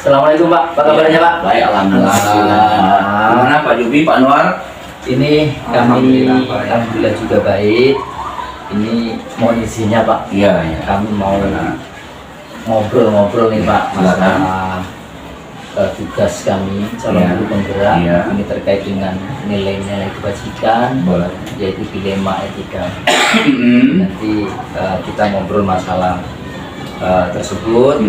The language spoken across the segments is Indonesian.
Assalamualaikum Pak, apa kabarnya Pak? Baik, alhamdulillah. Gimana Pak Jubi, Pak Anwar? Ini kami alhamdulillah juga baik. Ini mohon izinnya Pak. Iya, iya. Kami mau ngobrol-ngobrol nih Pak masalah tugas kami calon Iya. guru penggerak. Iya. Ini terkait dengan nilai-nilai kebajikan, Boleh. yaitu dilema etika. Nanti kita ngobrol masalah tersebut.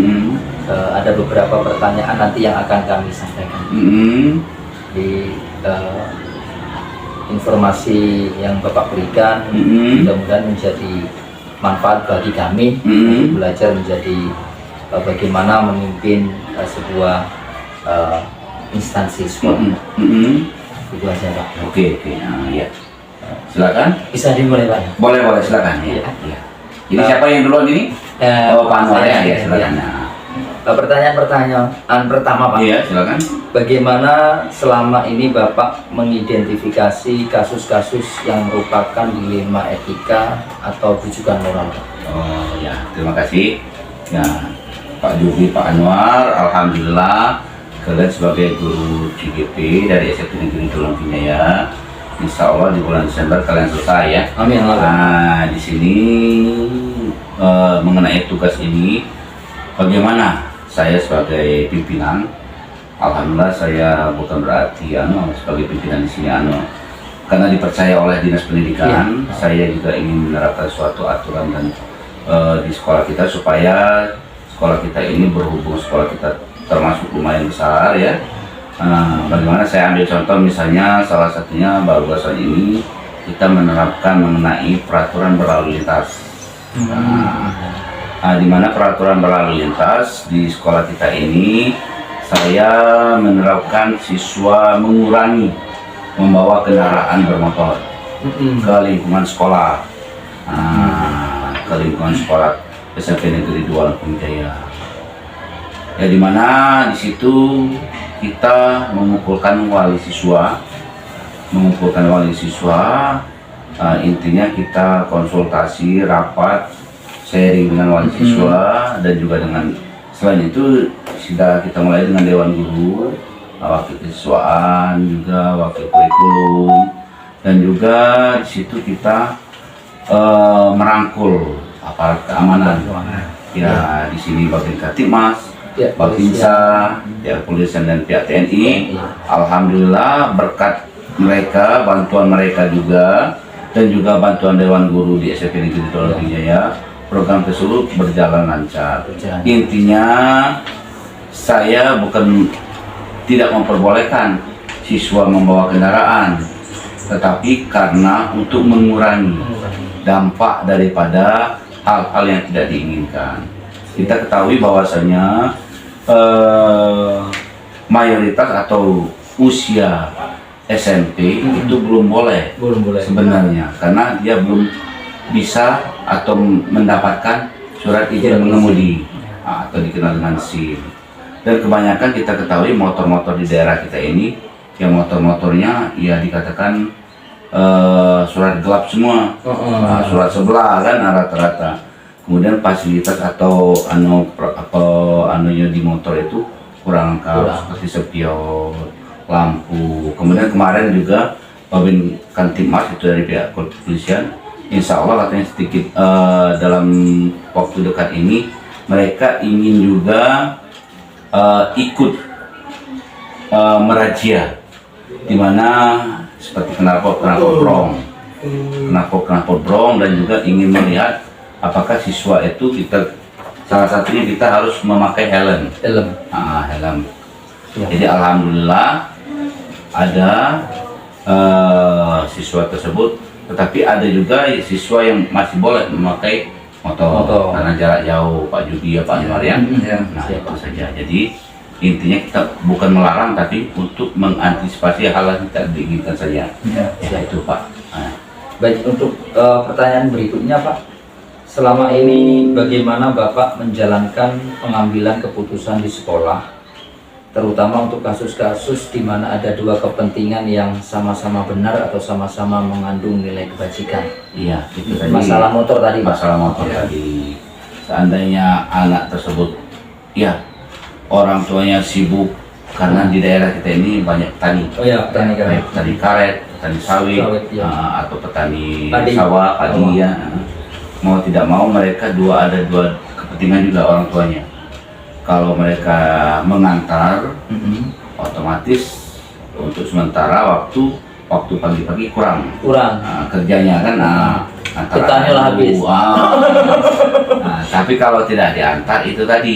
Ada beberapa pertanyaan nanti yang akan kami sampaikan di informasi yang Bapak berikan. Mudah-mudahan menjadi manfaat bagi kami untuk belajar menjadi bagaimana memimpin sebuah instansi sekolah. Itu aja Pak. Oke. Nah, ya. Silakan. Bisa dimulai Pak. Boleh, silakan. Iya. Iya. Ini siapa yang duluan ini? Oh, Pak Anwar ya. Silakan. Iya. Pertanyaan pertama Pak. Iya, silakan. Bagaimana selama ini Bapak mengidentifikasi kasus-kasus yang merupakan dilema etika atau rujukan moral? Oh ya, terima kasih. Ya, Pak Jubi, Pak Anwar, alhamdulillah kalian sebagai guru CGP dari SMP Negeri Tulang Pinjaya, insya Allah di bulan Desember kalian selesai ya. Amin. Nah, di sini mengenai tugas ini, bagaimana saya sebagai pimpinan, alhamdulillah saya bukan berarti sebagai pimpinan di sini karena dipercaya oleh dinas pendidikan, saya juga ingin menerapkan suatu aturan dan di sekolah kita supaya sekolah kita ini berhubung sekolah kita termasuk lumayan besar ya. Bagaimana saya ambil contoh misalnya salah satunya barusan ini kita menerapkan mengenai peraturan berlalu lintas. Di mana peraturan berlalu lintas di sekolah kita ini saya menerapkan siswa mengurangi membawa kendaraan bermotor ke lingkungan sekolah, ke lingkungan sekolah SMP Negeri 2 Lampung Jaya. Ya, di mana di situ kita mengumpulkan wali siswa, intinya kita konsultasi, rapat, sharing dengan wali siswa dan juga dengan selain itu sudah kita mulai dengan dewan guru, wakil siswaan juga wakil kurikulum, dan juga di situ kita merangkul aparat keamanan. Ya, di sini bagian Katimas, Babinsa, ya kepolisian dan pihak TNI. Alhamdulillah berkat mereka, bantuan mereka juga dan juga bantuan dewan guru di SMP Negeri Tulang Pinjaya, program tersebut berjalan lancar. Intinya saya bukan tidak memperbolehkan siswa membawa kendaraan, tetapi karena untuk mengurangi dampak daripada hal-hal yang tidak diinginkan. Kita ketahui bahwasanya mayoritas atau usia SMP itu belum boleh sebenarnya, karena dia belum bisa atau mendapatkan surat izin mengemudi atau dikenal dengan SIM. Dan kebanyakan kita ketahui motor-motor di daerah kita ini yang motor-motornya ya dikatakan surat gelap semua, surat sebelah kan rata-rata. Kemudian fasilitas atau anunya di motor itu kurang lengkap, seperti spion, lampu. Kemudian kemarin juga Babin Kantimas itu dari pihak kepolisian, insya Allah katanya sedikit dalam waktu dekat ini mereka ingin juga ikut merazia, di mana seperti knalpot brong dan juga ingin melihat apakah siswa itu salah satunya kita harus memakai helm. Jadi alhamdulillah ada siswa tersebut. Tetapi ada juga siswa yang masih boleh memakai motor karena jarak jauh, Pak Jubi ya, Pak Anwar ya. Nah, itu saja. Jadi intinya kita bukan melarang, tapi untuk mengantisipasi hal yang tidak diinginkan saja. Ya itu Pak. Baik, untuk pertanyaan berikutnya Pak, selama ini bagaimana Bapak menjalankan pengambilan keputusan di sekolah, terutama untuk kasus-kasus di mana ada dua kepentingan yang sama-sama benar atau sama-sama mengandung nilai kebajikan? Iya, itu tadi. Masalah motor tadi, Pak. Masalah motor tadi. Seandainya anak tersebut, ya orang tuanya sibuk karena di daerah kita ini banyak petani. Oh ya, petani karet. Baik petani karet, petani sawit, Ya. atau petani Padi. sawah, padi ya. Mau tidak mau mereka ada dua kepentingan juga orang tuanya. Kalau mereka mengantar, otomatis untuk sementara waktu pagi-pagi kurang. Kerjanya kan antara Petani lah habis. Tapi kalau tidak diantar itu tadi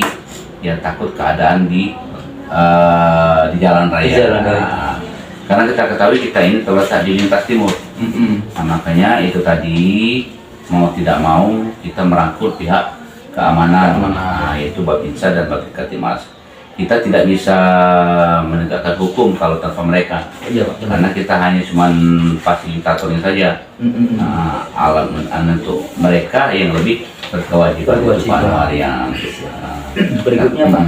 ya takut keadaan di jalan raya. Karena kita ketahui kita ini terletak di lintas timur. Makanya itu tadi mau tidak mau kita merangkul pihak keamanan, yaitu Babinsa dan Babinsa. Kita tidak bisa menegakkan hukum kalau tanpa mereka. Iya, Pak. Karena kita hanya cuma fasilitatornya saja. Alat untuk mereka yang lebih berkewajiban. Berikutnya Pak,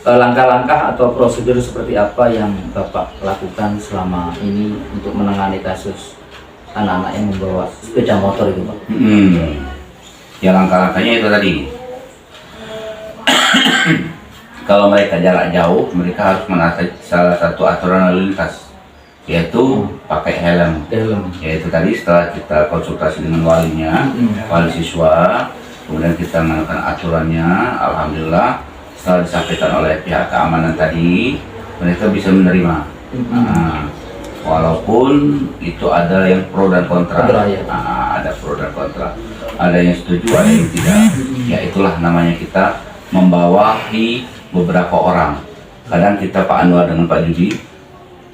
langkah-langkah atau prosedur seperti apa yang Bapak lakukan selama ini untuk menangani kasus anak-anak yang membawa sepeda motor itu Pak? Ya langkah-langkahnya itu tadi. Kalau mereka jarak jauh, mereka harus menaati salah satu aturan lalu lintas, yaitu pakai helm. Yaitu tadi setelah kita konsultasi dengan walinya, wali siswa, kemudian kita menentukan aturannya. Alhamdulillah setelah disampaikan oleh pihak keamanan tadi, mereka bisa menerima. Walaupun itu ada yang pro dan kontra. Ada pro dan kontra. Ada yang setuju, ada yang tidak. Ya itulah namanya kita membawahi beberapa orang. Kadang kita Pak Anwar dengan Pak Judi,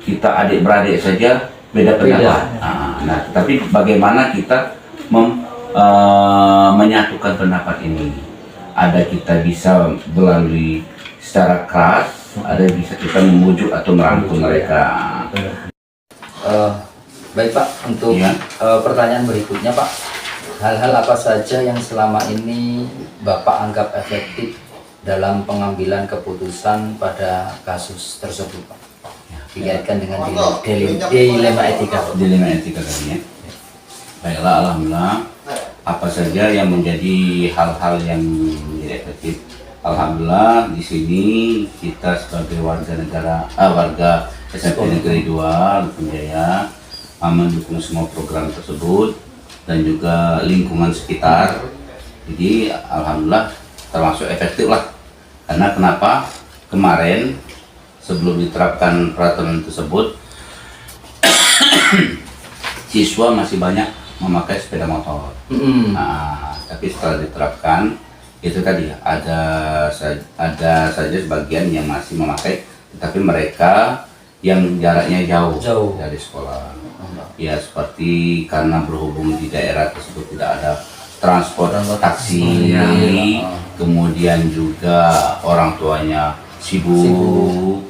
kita adik-beradik saja beda pendapat. Nah, tapi bagaimana kita menyatukan pendapat ini? Ada kita bisa melalui secara keras, ada bisa kita memujuk atau merangkul mereka. Baik Pak, untuk pertanyaan berikutnya Pak, hal-hal apa saja yang selama ini Bapak anggap efektif dalam pengambilan keputusan pada kasus tersebut Pak? Dikaitkan dengan dilema etika. Dilema etika tadi ya. Baiklah, alhamdulillah. Apa saja yang menjadi hal-hal yang menjadi efektif? Alhamdulillah di sini kita sebagai warga SMP Negeri 2 Lupin Jaya mendukung semua program tersebut dan juga lingkungan sekitar. Jadi alhamdulillah termasuk efektif lah. Karena kenapa? Kemarin sebelum diterapkan peraturan tersebut siswa masih banyak memakai sepeda motor. Tapi setelah diterapkan itu tadi ada saja sebagian yang masih memakai, tetapi mereka yang jaraknya jauh dari sekolah. Ya seperti karena berhubung di daerah tersebut tidak ada transportasi, kemudian juga orang tuanya sibuk,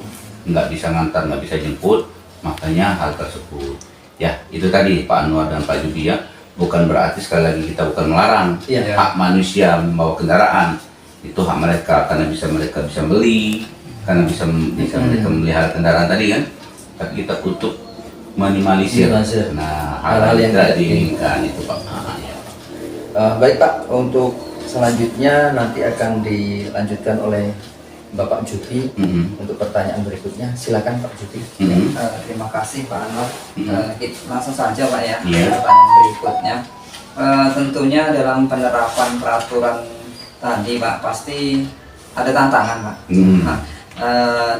nggak bisa ngantar, nggak bisa jemput, makanya hal tersebut. Ya itu tadi Pak Anwar dan Pak Judi ya, bukan berarti sekali lagi kita bukan melarang. Hak manusia membawa kendaraan itu hak mereka, karena mereka bisa beli, karena bisa mereka melihara kendaraan tadi kan. Tapi kita untuk minimalisir. Nah hal-hal yang tidak diinginkan itu Pak. Baik Pak, untuk selanjutnya nanti akan dilanjutkan oleh Bapak Judi untuk pertanyaan berikutnya. Silakan Pak Judi. Terima kasih Pak Anwar. Langsung saja Pak ya. Iya. Pertanyaan berikutnya. Tentunya dalam penerapan peraturan tadi Pak pasti ada tantangan Pak.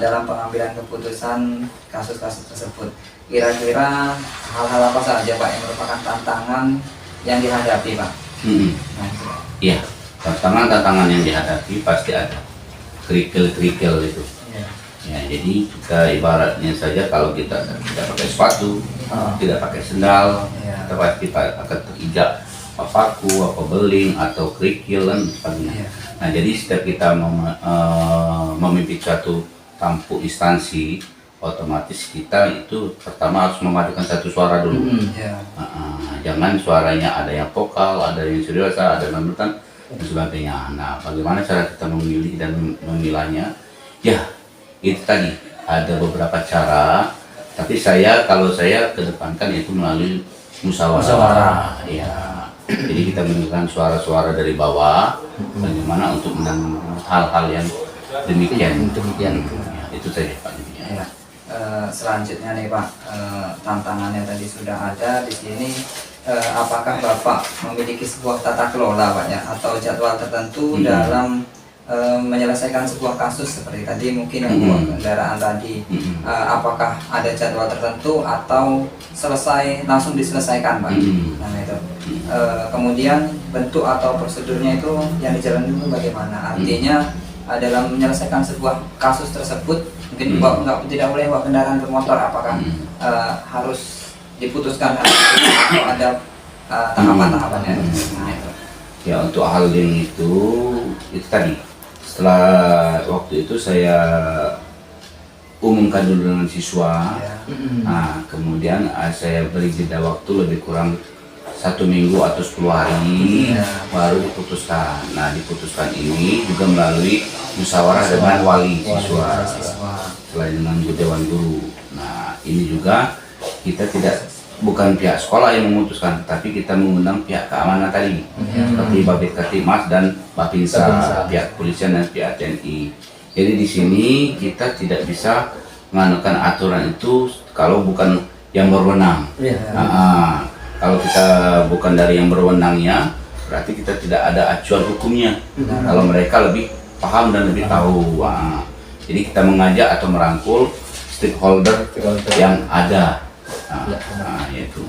Dalam pengambilan keputusan kasus-kasus tersebut. Kira-kira hal-hal apa saja Pak yang merupakan tantangan yang dihadapi Pak? Iya, tantangan yang dihadapi pasti ada. Kerikil-kerikil itu. Ya, jadi kita ibaratnya saja kalau kita tidak pakai sepatu, tidak pakai sendal, kita pasti akan terinjak paku, apa beling atau kerikil dan sebagainya. Nah, jadi setiap kita memimpin suatu tampuk instansi, otomatis kita itu pertama harus memadukan satu suara dulu. Jangan suaranya ada yang vokal, ada yang seriosa, ada yang dan sebagainya. Nah, bagaimana cara kita memilih dan memilahnya? Ya, itu tadi ada beberapa cara. Tapi kalau saya kedepankan itu melalui musyawarah. Ya, jadi kita mendengarkan suara-suara dari bawah, bagaimana untuk hal-hal yang Demikian. Demikian. Ya, itu saja Pak. Ya. Selanjutnya nih Pak, tantangannya tadi sudah ada di sini. Apakah Bapak memiliki sebuah tata kelola Pak ya, atau jadwal tertentu dalam menyelesaikan sebuah kasus seperti tadi mungkin yang buah kendaraan tadi, apakah ada jadwal tertentu atau selesai langsung diselesaikan Pak? Nah itu. Kemudian bentuk atau prosedurnya itu yang dijalani itu bagaimana? Artinya dalam menyelesaikan sebuah kasus tersebut mungkin tidak boleh bawa kendaraan bermotor, apakah harus diputuskan atau ada tahapan-tahapannya? Nah itu. Ya, untuk hal yang itu tadi setelah waktu itu saya umumkan dulu dengan siswa. Nah, kemudian saya beri jeda waktu lebih kurang 1 minggu atau 10 hari baru diputuskan. Nah, diputuskan ini juga melalui musyawarah dengan wali siswa, selain dengan dewan guru. Nah, ini juga kita bukan pihak sekolah yang memutuskan, tapi kita mengundang pihak keamanan tadi, seperti Babit Katimas dan Bapinsa, pihak kepolisian dan pihak TNI. Jadi di sini kita tidak bisa menganukan aturan itu kalau bukan yang berwenang. Kalau kita bukan dari yang berwenangnya, berarti kita tidak ada acuan hukumnya. Kalau mereka lebih paham dan lebih tahu. Jadi kita mengajak atau merangkul stakeholder yang ada. Yaitu.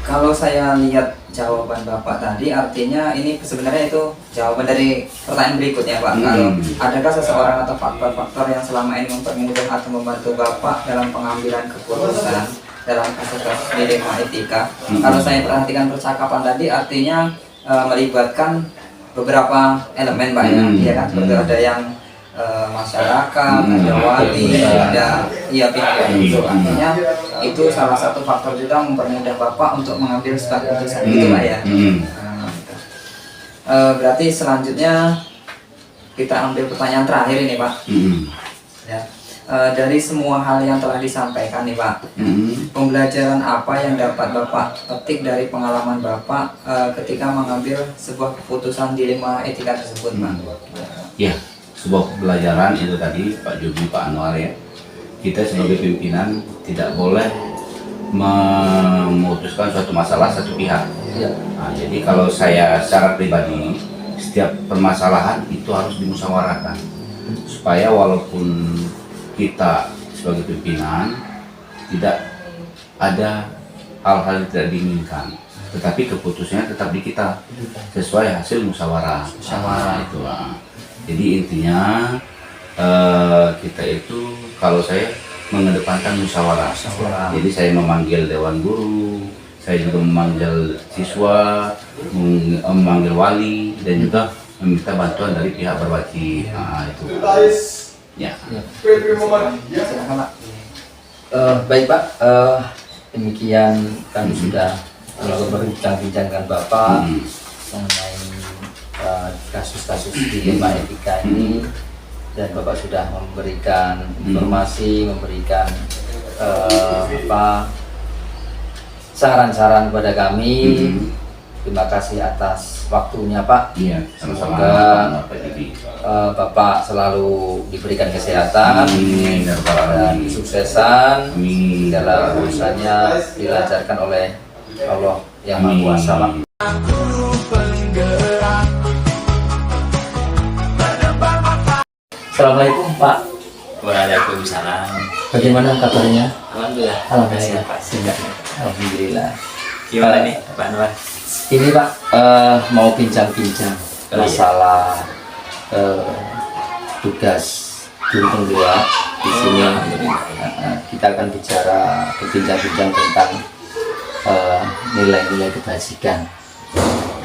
Kalau saya lihat jawaban Bapak tadi, artinya ini sebenarnya itu jawaban dari pertanyaan berikutnya Pak. Adakah seseorang atau faktor-faktor yang selama ini mempermudah atau membantu Bapak dalam pengambilan keputusan dalam kasus-kasus dilema etika? Kalau saya perhatikan percakapan tadi, artinya melibatkan beberapa elemen Pak ya kan? Seperti ada yang masyarakat, ada wali, ada pihak itu. Artinya itu salah satu faktor juga mempermudah Bapak untuk mengambil sebuah keputusan itu Pak ya. Berarti selanjutnya kita ambil pertanyaan terakhir ini Pak. Ya. Dari semua hal yang telah disampaikan nih Pak, pembelajaran apa yang dapat Bapak petik dari pengalaman Bapak ketika mengambil sebuah keputusan dilema etika tersebut Pak? Ya, sebuah pembelajaran itu tadi Pak Jogi, Pak Anwar ya, kita sebagai pimpinan tidak boleh memutuskan suatu masalah satu pihak. Nah, jadi kalau saya secara pribadi, setiap permasalahan itu harus dimusyawarahkan supaya walaupun kita sebagai pimpinan tidak ada hal-hal yang tidak diinginkan, tetapi keputusannya tetap di kita sesuai hasil musyawarah itu. Jadi intinya kita itu, kalau saya mengedepankan musyawarah. Jadi saya memanggil dewan guru, saya juga memanggil siswa, memanggil wali, dan juga meminta bantuan dari pihak berwajib. Itu. Ya. Silakan Pak. Baik Pak, demikian kami sudah berbincang-bincang dengan Bapak mengenai kasus-kasus dilema etika ini, dan Bapak sudah memberikan informasi, memberikan saran-saran kepada kami. Terima kasih atas waktunya Pak. Iya, sama-sama. Semoga Bapak selalu diberikan kesehatan dan kesuksesan dalam urusannya dilancarkan oleh Allah yang Maha Kuasa Pak. Assalamualaikum Pak. Waalaikumsalam. Bagaimana kabarnya? Alhamdulillah. Alhamdulillah. Alhamdulillah. Gimana nih Pak Anwar? Ini Pak, mau bincang-bincang masalah tugas guru penggerak di sini. Kita akan berbincang-bincang tentang nilai-nilai kebajikan.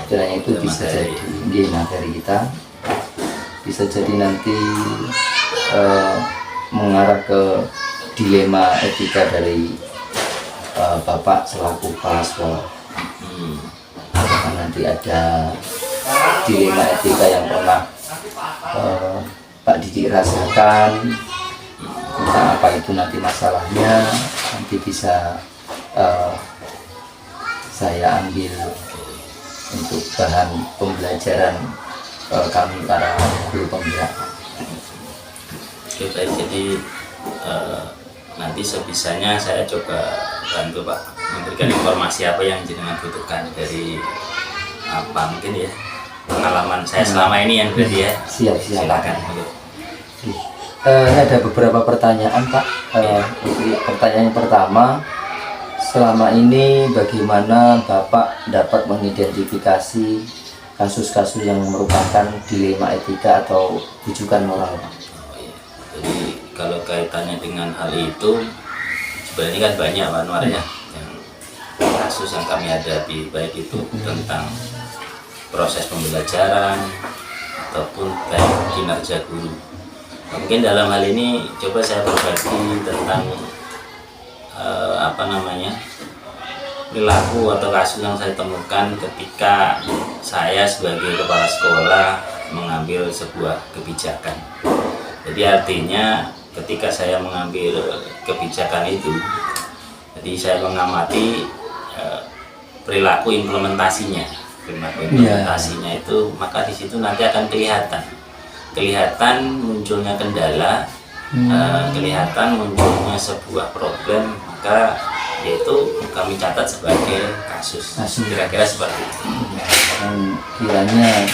Kiranya itu bisa jadi materi kita, bisa jadi nanti mengarah ke dilema etika dari Bapak selaku kepala sekolah. Apakah nanti ada dilema etika yang pernah Pak Didik rasakan, tentang apa itu nanti masalahnya, nanti bisa saya ambil untuk bahan pembelajaran kami para guru penggerak. Oke, baik. Jadi nanti sebisanya saya coba bantu Pak memberikan informasi apa yang jenengan butuhkan dari apa mungkin ya pengalaman saya selama ini yang berarti ya. Siap. Silakan. Ini ada beberapa pertanyaan Pak. Pertanyaan yang pertama, selama ini bagaimana Bapak dapat mengidentifikasi kasus-kasus yang merupakan dilema etika atau rujukan moral Pak? Oh, iya. Jadi kalau kaitannya dengan hal itu sebenarnya kan banyak Pak Anwar ya yang kasus yang kami hadapi, baik itu tentang proses pembelajaran ataupun baik kinerja guru. Mungkin dalam hal ini coba saya berbagi tentang perilaku atau kasus yang saya temukan ketika saya sebagai kepala sekolah mengambil sebuah kebijakan. Jadi artinya ketika saya mengambil kebijakan itu, jadi saya mengamati perilaku implementasinya. Itu maka di situ nanti akan kelihatan munculnya kendala, kelihatan munculnya sebuah problem, maka yaitu kami catat sebagai kasus. Kira-kira seperti itu. Kiranya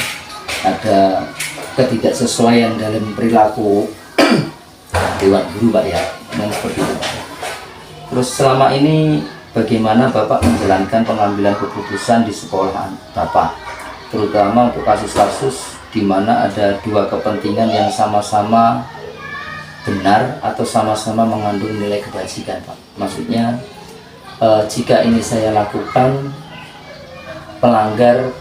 ada ketidaksesuaian dalam perilaku dewan guru Pak ya, seperti itu Pak. Terus selama ini bagaimana Bapak menjalankan pengambilan keputusan di sekolah Bapak, terutama untuk kasus-kasus di mana ada dua kepentingan yang sama-sama benar atau sama-sama mengandung nilai kebajikan Pak. Maksudnya jika ini saya lakukan pelanggar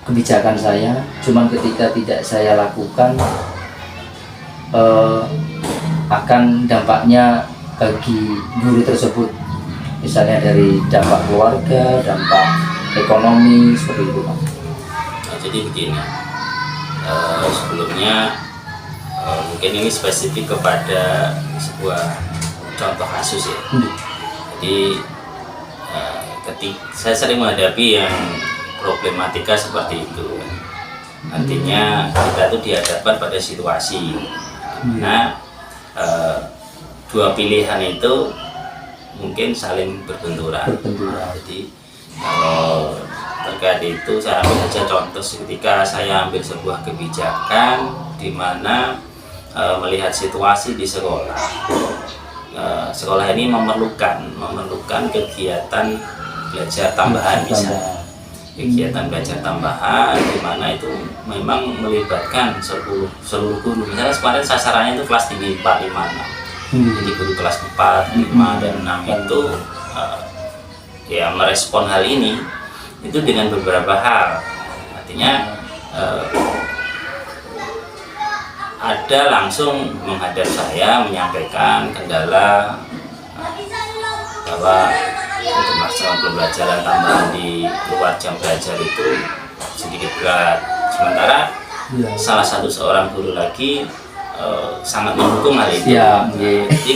kebijakan saya, cuman ketika tidak saya lakukan akan dampaknya bagi guru tersebut, misalnya dari dampak keluarga, dampak ekonomi, seperti itu Pak. Nah, jadi begini, sebelumnya mungkin ini spesifik kepada sebuah contoh kasus ya. Jadi saya sering menghadapi yang problematika seperti itu. Artinya kita tuh dihadapkan pada situasi. Nah, dua pilihan itu mungkin saling berbenturan. Jadi kalau terkait itu saya ambil saja contoh ketika saya ambil sebuah kebijakan di mana melihat situasi di sekolah. Sekolah ini memerlukan kegiatan belajar tambahan, misalnya kegiatan belajar tambahan di mana itu memang melibatkan seluruh guru. Misalnya kemarin sasarannya itu kelas tinggi 4, 5, 6. Jadi guru kelas 4, 5, dan 6 itu ya merespon hal ini itu dengan beberapa hal. Artinya ada langsung menghadap saya menyampaikan kendala bahwa untuk melaksanakan pembelajaran tambahan di luar jam belajar itu sedikit berat. Sementara salah satu seorang guru lagi sangat mendukung hal itu. Jadi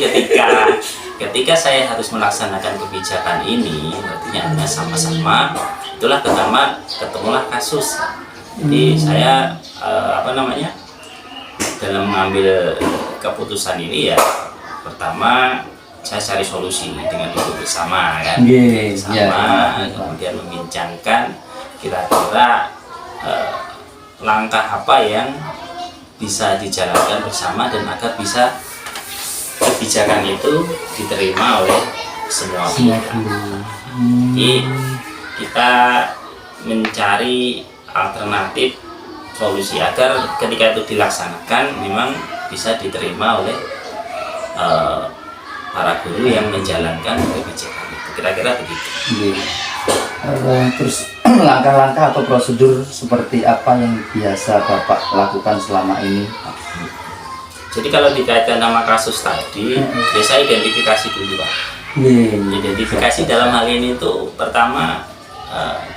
ketika saya harus melaksanakan kebijakan ini, artinya sama-sama, itulah ketemulah kasus. Jadi saya dalam mengambil keputusan ini ya, pertama saya cari solusi dengan duduk bersama kan, kemudian membincangkan kira-kira langkah apa yang bisa dijalankan bersama dan agar bisa kebijakan itu diterima oleh semua pihak. Jadi kita mencari alternatif solusi agar ketika itu dilaksanakan memang bisa diterima oleh para guru yang menjalankan kebijakan itu. Kira-kira begitu. Terus langkah-langkah atau prosedur seperti apa yang biasa Bapak lakukan selama ini? Jadi kalau dikaitkan sama kasus tadi, biasa identifikasi dulu Pak. Identifikasi dalam hal ini itu pertama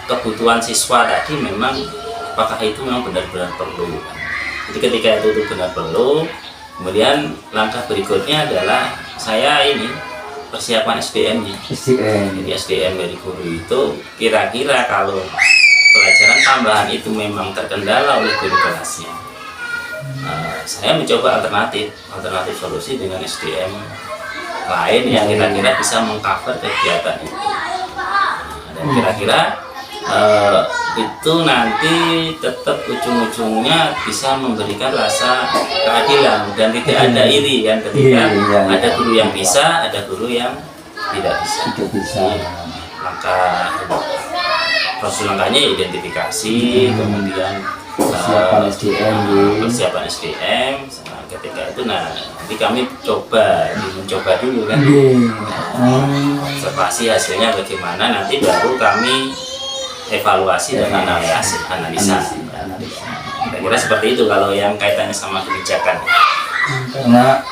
kebutuhan siswa tadi memang apakah itu memang benar-benar perlu. Jadi ketika itu benar perlu, kemudian langkah berikutnya adalah saya ini persiapan SDM-nya. Jadi SDM dari guru itu kira-kira kalau pelajaran tambahan itu memang terkendala oleh guru kelasnya, Saya mencoba alternatif solusi dengan SDM lain yang kira-kira bisa mengcover kegiatan itu. Dan kira-kira itu nanti tetap ujung-ujungnya bisa memberikan rasa keadilan dan tidak ada iri kan ketika ada guru yang bisa, ada guru yang tidak bisa. Langkahnya ya identifikasi, kemudian persiapan SDM. Ketika itu nanti kami mencoba dulu kan, observasi hasilnya bagaimana, nanti baru kami evaluasi dan analisa. Kira-kira seperti itu kalau yang kaitannya sama kebijakan. Karena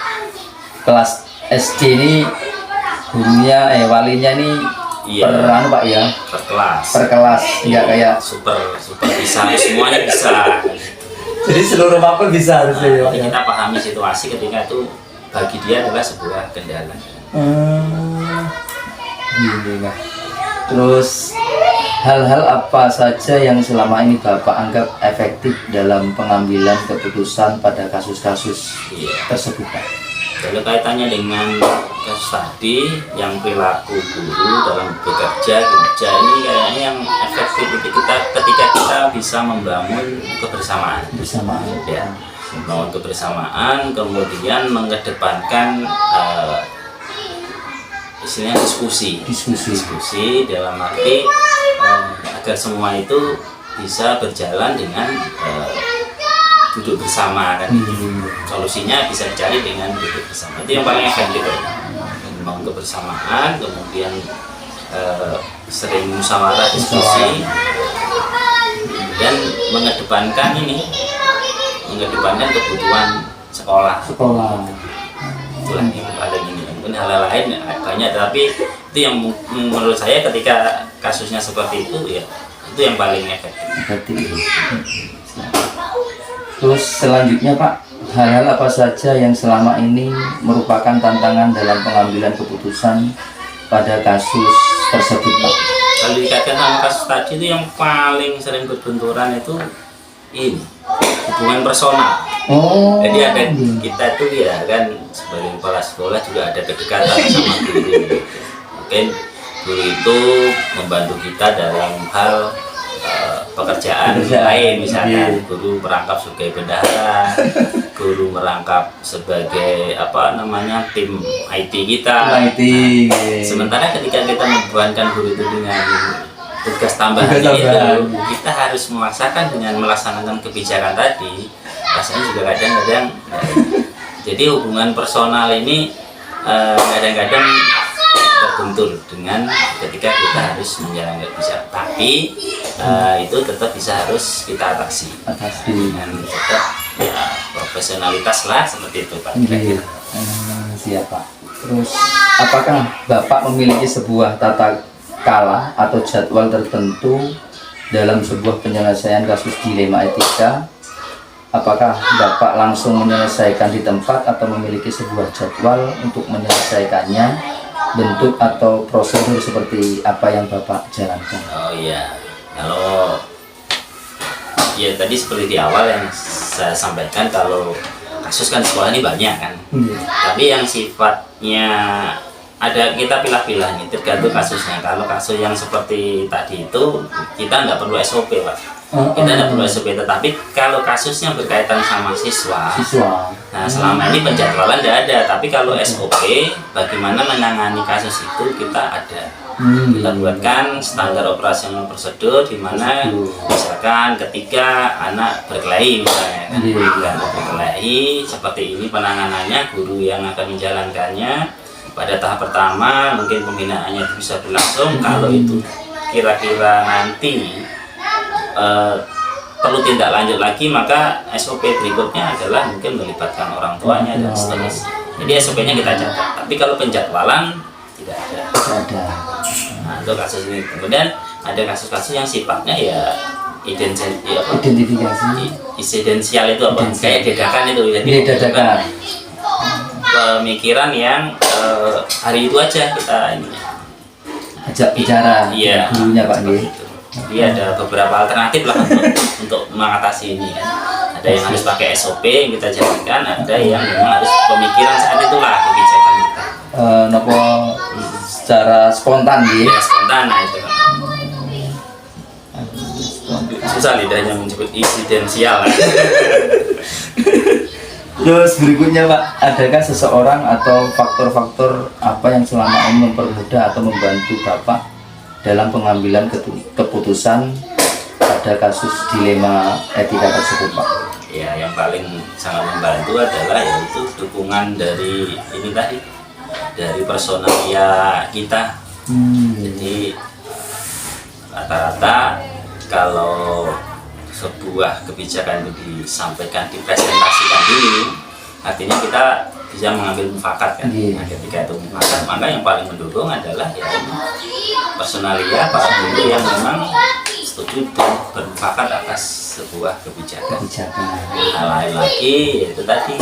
kelas SD ini gurunya walinya ini Pak ya, per kelas tidak kayak super bisa, semuanya bisa. Jadi seluruh mapel bisa harusnya ya. Kita pahami situasi ketika itu bagi dia adalah sebuah kendala. Terus hal-hal apa saja yang selama ini Bapak anggap efektif dalam pengambilan keputusan pada kasus-kasus tersebut, Pak? Kalau kaitannya dengan kasus tadi, yang perilaku guru dalam bekerja ini kayaknya yang efektif itu ketika kita bisa membangun kebersamaan. Ya, membangun kebersamaan, kemudian mengedepankan istilahnya diskusi dalam arti agar semua itu bisa berjalan dengan duduk bersama kan. Solusinya bisa dicari dengan duduk bersama, itu yang paling efektif membangun kebersamaan, kemudian sering musyawarah diskusi dan mengedepankan kebutuhan sekolah. Itulah yang paling ini. Mungkin hal lain banyak, tapi itu yang menurut saya ketika kasusnya seperti itu ya itu yang paling efektif. Terus selanjutnya Pak, hal-hal apa saja yang selama ini merupakan tantangan dalam pengambilan keputusan pada kasus tersebut, Pak? Kalau dikaitkan sama kasus tadi itu yang paling sering berbenturan itu hubungan personal. Jadi ada kita itu ya kan sebagai kepala sekolah juga ada kedekatan sama guru. Mungkin guru itu membantu kita dalam hal pekerjaan lain, misalnya guru merangkap sebagai bendahara, guru merangkap sebagai tim IT kita. Sementara ketika kita membebankan guru itu dengan tugas tambahan itu, kita harus memaksakan dengan melaksanakan kebijakan tadi, rasanya juga kadang-kadang. Jadi hubungan personal ini kadang-kadang terbentur dengan ketika kita harus menjalankan kebijakan, tapi itu tetap harus kita atasi dengan tetap profesionalitas lah, seperti itu Pak. Siap Pak. Terus apakah Bapak memiliki sebuah tata kala atau jadwal tertentu dalam sebuah penyelesaian kasus dilema etika? Apakah Bapak langsung menyelesaikan di tempat atau memiliki sebuah jadwal untuk menyelesaikannya? Bentuk atau prosedur seperti apa yang Bapak jalankan? Oh iya, kalau ya tadi seperti di awal yang saya sampaikan, kalau kasus kan sekolah ini banyak kan, tapi yang sifatnya ada kita pilah-pilah nih, tergantung kasusnya. Kalau kasus yang seperti tadi itu kita nggak perlu SOP Pak. Kita tidak perlu SOP, tetapi kalau kasusnya berkaitan sama siswa, nah selama ini penjadwalan tidak ada, tapi kalau SOP bagaimana menangani kasus itu kita ada. Kita buatkan standar operasional prosedur di mana misalkan ketika anak berkelahi misalnya berkelahi seperti ini penanganannya, guru yang akan menjalankannya pada tahap pertama mungkin pembinaannya bisa berlangsung. Kalau itu kira-kira nanti perlu tindak lanjut lagi, maka SOP berikutnya adalah mungkin melibatkan orang tuanya dan seterusnya. Jadi SOP-nya kita catat, tapi kalau penjadwalan tidak ada. Nah, itu kasus ini. Kemudian ada kasus-kasus yang sifatnya ya identifikasi insidensial, itu apa? Kayak dadakan itu. Jadi dadakan pemikiran yang hari itu aja kita ini ajak bicara gurunya Pak. Jadi ada beberapa alternatif lah untuk mengatasi ini kan. Ada yang harus pakai SOP yang kita jalankan, ada yang memang harus pemikiran saat itulah kebijakan kita. Nopo secara spontan gitu. Ya spontan, nah itu. Susah lidahnya menyebut insidensial. Terus berikutnya Pak, adakah seseorang atau faktor-faktor apa yang selama ini mempermudah atau membantu Bapak dalam pengambilan keputusan pada kasus dilema etika tersebut Pak? Ya, yang paling sangat membantu adalah yaitu dukungan dari ini tadi, dari personalia kita. Jadi rata-rata kalau sebuah kebijakan itu disampaikan, dipresentasikan dulu, artinya kita bisa mengambil mufakat kan. Nah, ketika itu mufakat, maka yang paling mendukung adalah ya ini personalia para guru yang memang setuju dan bermufakat atas sebuah kebijakan. Hal lain lagi itu tadi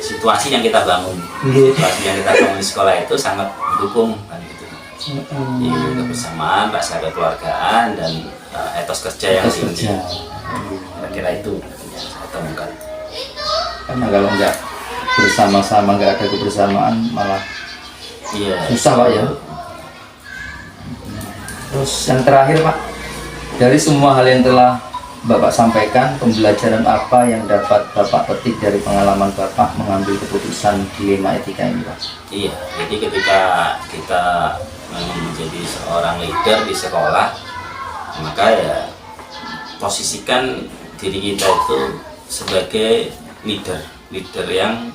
situasi yang kita bangun, situasi yang kita bangun di sekolah itu sangat mendukung kan gitu. Di kebersamaan, rasa kekeluargaan dan etos kerja yang tinggi. Kira-kira itu yang saya temukan. Karena kalau nggak bersama-sama, nggak ada kebersamaan malah susah Pak ya. Terus yang terakhir Pak, dari semua hal yang telah Bapak sampaikan, pembelajaran apa yang dapat Bapak petik dari pengalaman Bapak mengambil keputusan dilema etika ini Pak? Iya, jadi ketika kita menjadi seorang leader di sekolah, maka ya posisikan diri kita itu sebagai leader yang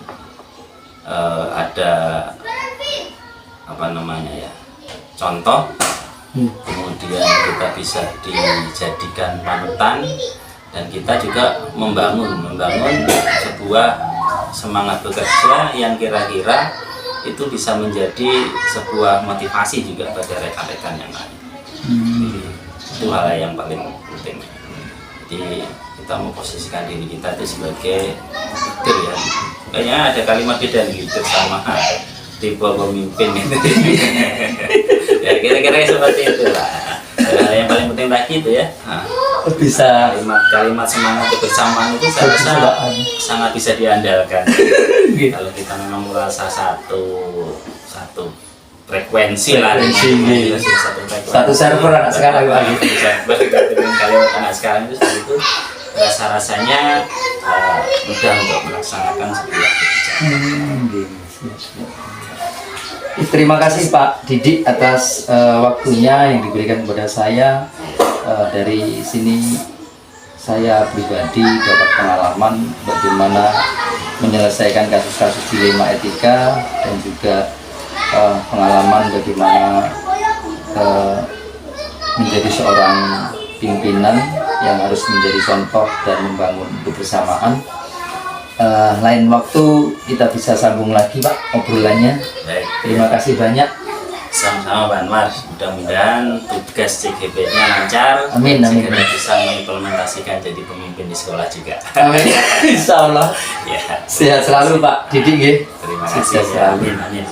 ada apa namanya ya, contoh, kemudian kita bisa dijadikan panutan, dan kita juga membangun sebuah semangat bekerja yang kira-kira itu bisa menjadi sebuah motivasi juga pada rekan-rekan yang lain. Jadi, itu hal yang paling penting. Jadi kita memposisikan diri kita itu sebagai leader ya. Kayaknya ada kalimat beda nih, leader sama tipe pemimpin itu. Ya kira-kira seperti itu lah. Yang paling penting tadi itu ya. Nah, bisa kalimat semangat kebersamaan itu saya rasa sangat bisa diandalkan. Kalau kita memang merasa satu frekuensi lah, satu server anak sekarang lagi. Kalimat anak sekarang itu rasanya mudah untuk melaksanakan sebuah kebijakan. Terima kasih Pak Didik atas waktunya yang diberikan kepada saya. Dari sini saya pribadi dapat pengalaman bagaimana menyelesaikan kasus-kasus dilema etika, dan juga pengalaman bagaimana menjadi seorang pimpinan yang harus menjadi contoh dan membangun kebersamaan. Lain waktu kita bisa sambung lagi Pak obrolannya. Baik. Terima kasih banyak. Sama-sama Pak Anwar, mudah-mudahan tugas CGP-nya lancar. Amin. Segera bisa mengimplementasikan jadi pemimpin di sekolah juga. Amin. Insya Allah. Ya. Sehat selalu Pak Didik. Terima kasih. Sukses selalu. Amin.